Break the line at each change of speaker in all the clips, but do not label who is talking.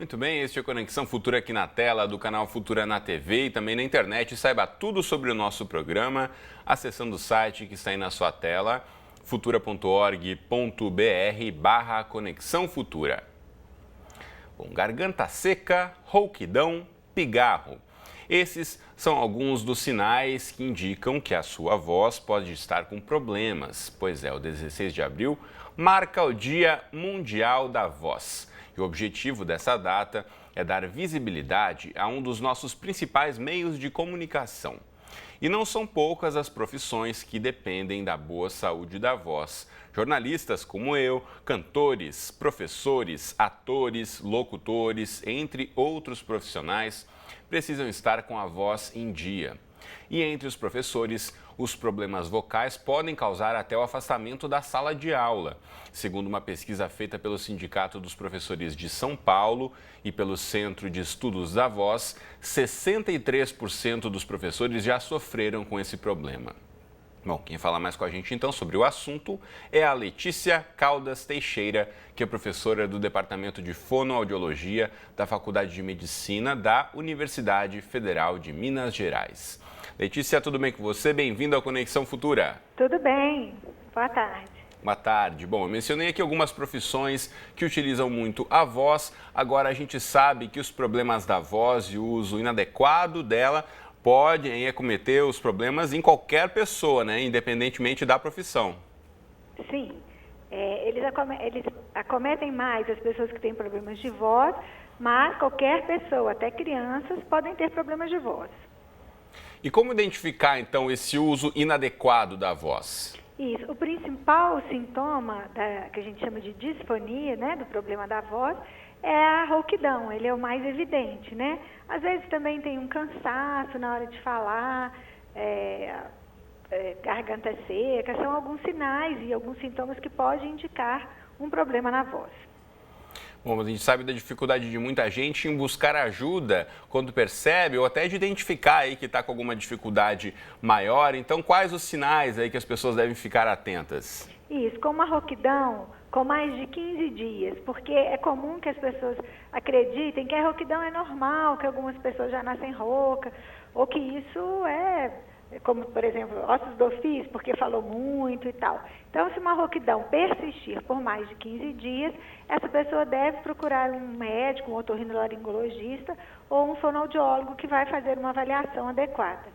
Muito bem, este é o Conexão Futura aqui na tela do canal Futura na TV e também na internet. Saiba tudo sobre o nosso programa acessando o site que está aí na sua tela, futura.org.br/Conexão Futura. Bom, garganta seca, rouquidão, pigarro. Esses são alguns dos sinais que indicam que a sua voz pode estar com problemas. Pois é, o 16 de abril marca o Dia Mundial da Voz. E o objetivo dessa data é dar visibilidade a um dos nossos principais meios de comunicação. E não são poucas as profissões que dependem da boa saúde da voz. Jornalistas como eu, cantores, professores, atores, locutores, entre outros profissionais, precisam estar com a voz em dia. E entre os professores, os problemas vocais podem causar até o afastamento da sala de aula. Segundo uma pesquisa feita pelo Sindicato dos Professores de São Paulo e pelo Centro de Estudos da Voz, 63% dos professores já sofreram com esse problema. Bom, quem fala mais com a gente então sobre o assunto é a Letícia Caldas Teixeira, que é professora do Departamento de Fonoaudiologia da Faculdade de Medicina da Universidade Federal de Minas Gerais. Letícia, tudo bem com você? Bem-vinda ao Conexão Futura.
Tudo bem. Boa tarde.
Boa tarde. Bom, eu mencionei aqui algumas profissões que utilizam muito a voz. Agora a gente sabe que os problemas da voz e o uso inadequado dela podem acometer os problemas em qualquer pessoa, né? Independentemente da profissão.
Sim. Eles acometem mais as pessoas que têm problemas de voz, mas qualquer pessoa, até crianças, podem ter problemas de voz.
E como identificar, então, esse uso inadequado da voz?
Isso. O principal sintoma que a gente chama de disfonia, né, do problema da voz, é a rouquidão. Ele é o mais evidente, né? Às vezes também tem um cansaço na hora de falar, garganta seca. São alguns sinais e alguns sintomas que podem indicar um problema na voz.
Bom, a gente sabe da dificuldade de muita gente em buscar ajuda quando percebe ou até de identificar aí que está com alguma dificuldade maior. Então, quais os sinais aí que as pessoas devem ficar atentas?
Isso, com uma rouquidão com mais de 15 dias, porque é comum que as pessoas acreditem que a rouquidão é normal, que algumas pessoas já nascem roucas, ou que isso é como, por exemplo, ossos do ofício, porque falou muito e tal. Então, se uma rouquidão persistir por mais de 15 dias, essa pessoa deve procurar um médico, um otorrinolaringologista ou um fonoaudiólogo que vai fazer uma avaliação adequada.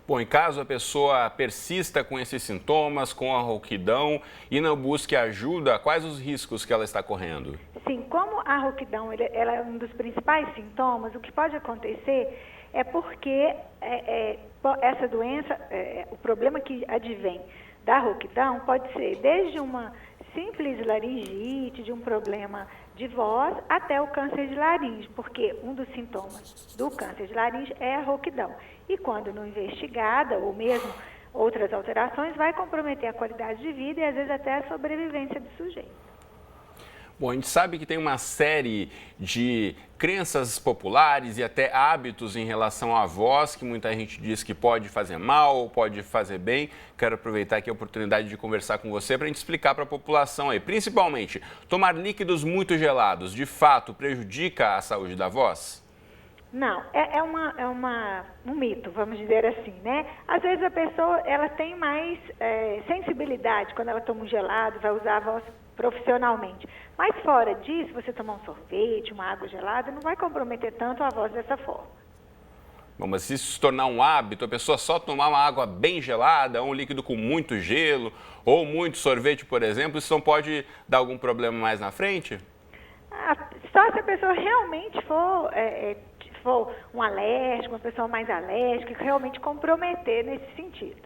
Bom, em caso a pessoa persista com esses sintomas, com a rouquidão e não busque ajuda, quais os riscos que ela está correndo?
Sim, como a rouquidão ela é um dos principais sintomas, o que pode acontecer é porque essa doença, o problema que advém da rouquidão pode ser desde uma simples laringite, de um problema de voz, até o câncer de laringe, porque um dos sintomas do câncer de laringe é a rouquidão. E quando não investigada, ou mesmo outras alterações, vai comprometer a qualidade de vida e às vezes até a sobrevivência do sujeito.
Bom, a gente sabe que tem uma série de crenças populares e até hábitos em relação à voz, que muita gente diz que pode fazer mal ou pode fazer bem. Quero aproveitar aqui a oportunidade de conversar com você para a gente explicar para a população aí. Principalmente, tomar líquidos muito gelados, de fato, prejudica a saúde da voz?
Não, é um mito, vamos dizer assim, né? Às vezes a pessoa ela tem mais sensibilidade quando ela toma um gelado, vai usar a voz profissionalmente. Mas fora disso, você tomar um sorvete, uma água gelada, não vai comprometer tanto a voz dessa forma.
Bom, mas se isso se tornar um hábito, a pessoa só tomar uma água bem gelada, um líquido com muito gelo, ou muito sorvete, por exemplo, isso não pode dar algum problema mais na frente?
Só se a pessoa realmente for um alérgico, uma pessoa mais alérgica, que realmente comprometer nesse sentido.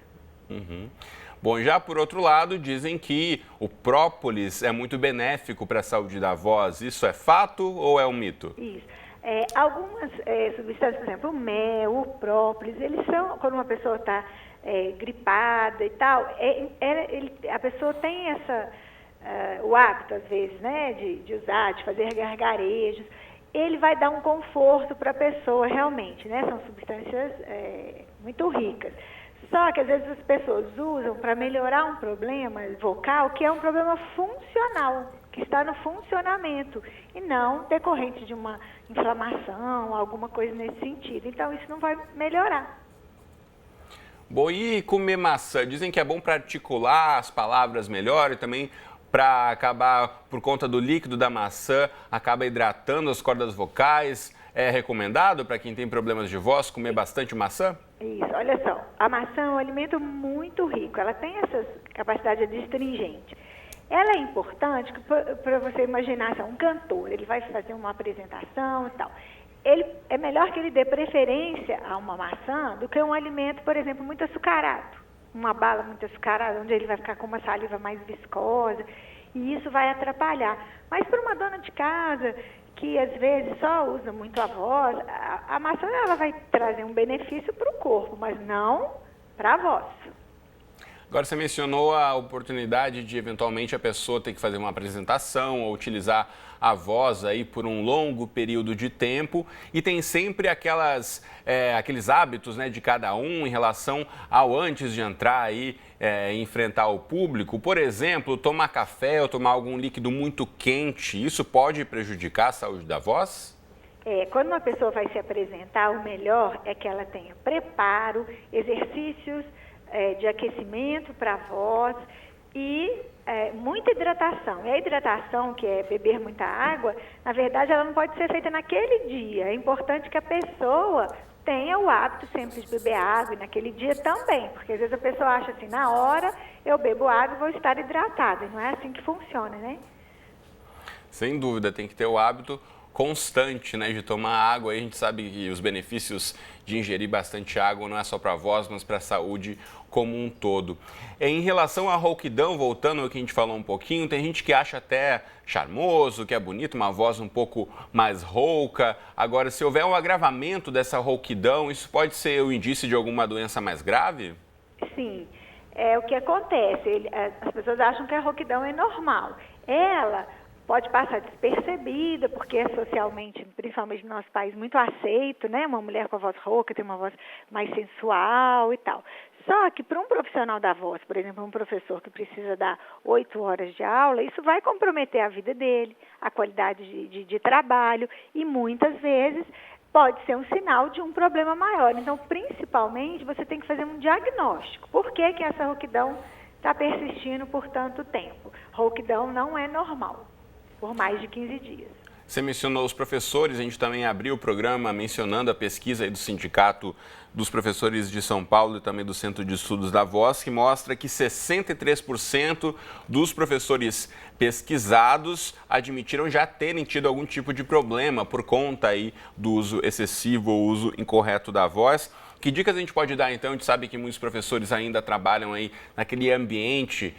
Uhum. Bom, já por outro lado, dizem que o própolis é muito benéfico para a saúde da voz. Isso é fato ou é um mito?
Isso. Algumas substâncias, por exemplo, o mel, o própolis, eles são, quando uma pessoa está gripada e tal, a pessoa tem o hábito, às vezes, né, de usar, de fazer gargarejos. Ele vai dar um conforto para a pessoa realmente, né? São substâncias muito ricas. Só que às vezes as pessoas usam para melhorar um problema vocal que é um problema funcional, que está no funcionamento, e não decorrente de uma inflamação, alguma coisa nesse sentido. Então, isso não vai melhorar.
Bom, e comer maçã? Dizem que é bom para articular as palavras melhor e também para acabar, por conta do líquido da maçã, acaba hidratando as cordas vocais. É recomendado para quem tem problemas de voz comer bastante maçã?
Isso, olha só, a maçã é um alimento muito rico, ela tem essa capacidade adstringente. Ela é importante para você imaginar, assim, um cantor, ele vai fazer uma apresentação e tal. É melhor que ele dê preferência a uma maçã do que um alimento, por exemplo, muito açucarado. Uma bala muito açucarada, onde ele vai ficar com uma saliva mais viscosa, e isso vai atrapalhar. Mas para uma dona de casa, que às vezes só usa muito a voz, a maçã ela vai trazer um benefício para o corpo, mas não para a voz.
Agora, você mencionou a oportunidade de, eventualmente, a pessoa ter que fazer uma apresentação ou utilizar a voz aí por um longo período de tempo, e tem sempre aqueles hábitos, né, de cada um em relação ao antes de entrar aí e enfrentar o público. Por exemplo, tomar café ou tomar algum líquido muito quente, isso pode prejudicar a saúde da voz?
Quando uma pessoa vai se apresentar, o melhor é que ela tenha preparo, exercícios de aquecimento para a voz e muita hidratação. E a hidratação, que é beber muita água, na verdade ela não pode ser feita naquele dia. É importante que a pessoa tenha o hábito sempre de beber água e naquele dia também, porque às vezes a pessoa acha assim, na hora eu bebo água e vou estar hidratada, e não é assim que funciona, né?
Sem dúvida, tem que ter o hábito constante, né, de tomar água. Aí a gente sabe que os benefícios de ingerir bastante água não é só para a voz, mas para a saúde como um todo. Em relação à rouquidão, voltando ao que a gente falou um pouquinho, tem gente que acha até charmoso, que é bonito, uma voz um pouco mais rouca. Agora, se houver um agravamento dessa rouquidão, isso pode ser o indício de alguma doença mais grave?
Sim, o que acontece, as pessoas acham que a rouquidão é normal. Ela pode passar despercebida, porque é socialmente, principalmente no nosso país, muito aceito, né? Uma mulher com a voz rouca tem uma voz mais sensual e tal. Só que para um profissional da voz, por exemplo, um professor que precisa dar 8 horas de aula, isso vai comprometer a vida dele, a qualidade de trabalho, e muitas vezes pode ser um sinal de um problema maior. Então, principalmente, você tem que fazer um diagnóstico. Por que essa rouquidão está persistindo por tanto tempo? Rouquidão não é normal por mais de 15 dias.
Você mencionou os professores, a gente também abriu o programa mencionando a pesquisa aí do Sindicato dos Professores de São Paulo e também do Centro de Estudos da Voz, que mostra que 63% dos professores pesquisados admitiram já terem tido algum tipo de problema por conta aí do uso excessivo ou uso incorreto da voz. Que dicas a gente pode dar, então? A gente sabe que muitos professores ainda trabalham aí naquele ambiente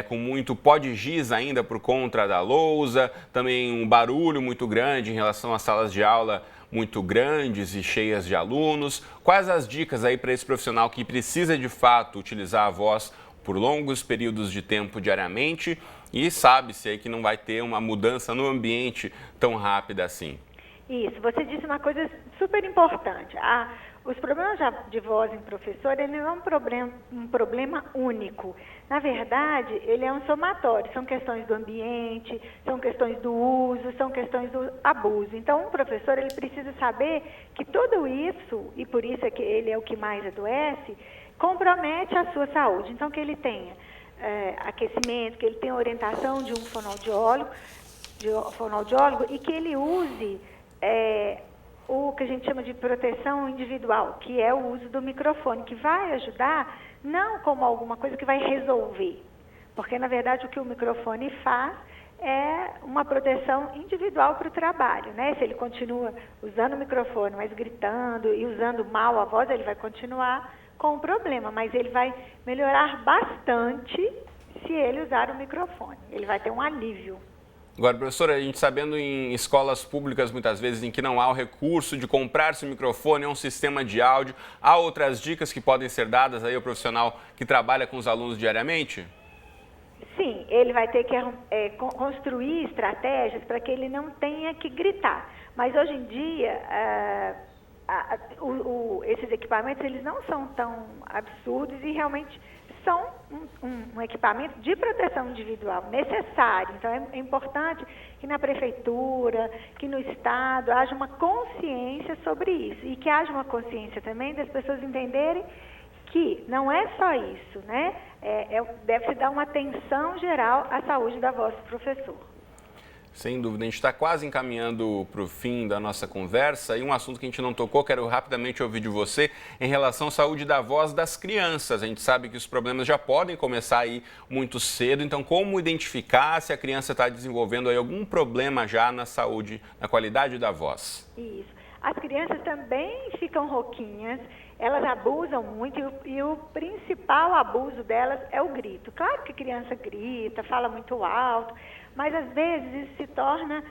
com muito pó de giz ainda por conta da lousa, também um barulho muito grande em relação às salas de aula muito grandes e cheias de alunos. Quais as dicas aí para esse profissional que precisa de fato utilizar a voz por longos períodos de tempo diariamente e sabe-se aí que não vai ter uma mudança no ambiente tão rápida assim?
Isso, você disse uma coisa super importante. Os problemas de voz em professor, ele não é um problema único. Na verdade, ele é um somatório. São questões do ambiente, são questões do uso, são questões do abuso. Então, um professor, ele precisa saber que tudo isso, e por isso é que ele é o que mais adoece, compromete a sua saúde. Então, que ele tenha aquecimento, que ele tenha orientação de um fonoaudiólogo, e que ele use o que a gente chama de proteção individual, que é o uso do microfone, que vai ajudar, não como alguma coisa que vai resolver, porque, na verdade, o que o microfone faz é uma proteção individual para o trabalho, né? Se ele continua usando o microfone, mas gritando e usando mal a voz, ele vai continuar com o problema, mas ele vai melhorar bastante se ele usar o microfone, ele vai ter um alívio.
Agora, professora, a gente sabendo em escolas públicas, muitas vezes, em que não há o recurso de comprar esse microfone, é um sistema de áudio, há outras dicas que podem ser dadas aí ao profissional que trabalha com os alunos diariamente?
Sim, ele vai ter que construir estratégias para que ele não tenha que gritar. Mas hoje em dia, esses equipamentos eles não são tão absurdos e realmente são um equipamento de proteção individual necessário. Então, é importante que na prefeitura, que no Estado, haja uma consciência sobre isso. E que haja uma consciência também das pessoas entenderem que não é só isso, né? Deve-se dar uma atenção geral à saúde da voz do professor.
Sem dúvida, a gente está quase encaminhando para o fim da nossa conversa e um assunto que a gente não tocou, quero rapidamente ouvir de você, em relação à saúde da voz das crianças. A gente sabe que os problemas já podem começar aí muito cedo, então como identificar se a criança está desenvolvendo aí algum problema já na saúde, na qualidade da voz?
Isso. As crianças também ficam rouquinhas, elas abusam muito e o principal abuso delas é o grito. Claro que a criança grita, fala muito alto, mas às vezes isso se torna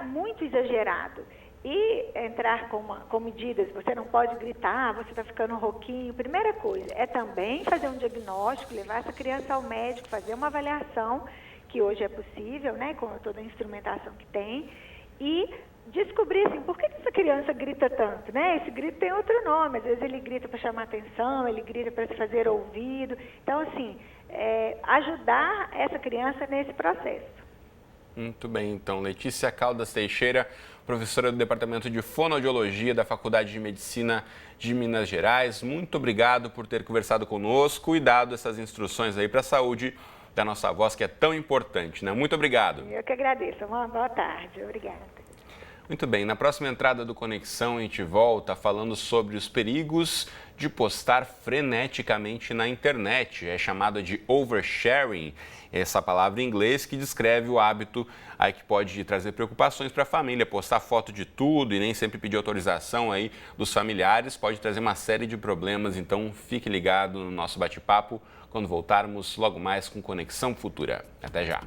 muito exagerado. E entrar com medidas, você não pode gritar, você está ficando rouquinho. Primeira coisa é também fazer um diagnóstico, levar essa criança ao médico, fazer uma avaliação, que hoje é possível, né, com toda a instrumentação que tem, e descobrir assim, por que essa criança grita tanto, né? Esse grito tem outro nome, às vezes ele grita para chamar atenção, ele grita para se fazer ouvido. Então, assim, ajudar essa criança nesse processo.
Muito bem, então, Letícia Caldas Teixeira, professora do Departamento de Fonoaudiologia da Faculdade de Medicina de Minas Gerais, muito obrigado por ter conversado conosco e dado essas instruções aí para a saúde da nossa voz, que é tão importante, né? Muito obrigado.
Eu que agradeço, uma boa tarde, obrigada.
Muito bem, na próxima entrada do Conexão a gente volta falando sobre os perigos de postar freneticamente na internet. É chamada de oversharing, essa palavra em inglês que descreve o hábito aí que pode trazer preocupações para a família. Postar foto de tudo e nem sempre pedir autorização aí dos familiares pode trazer uma série de problemas. Então fique ligado no nosso bate-papo quando voltarmos logo mais com Conexão Futura. Até já!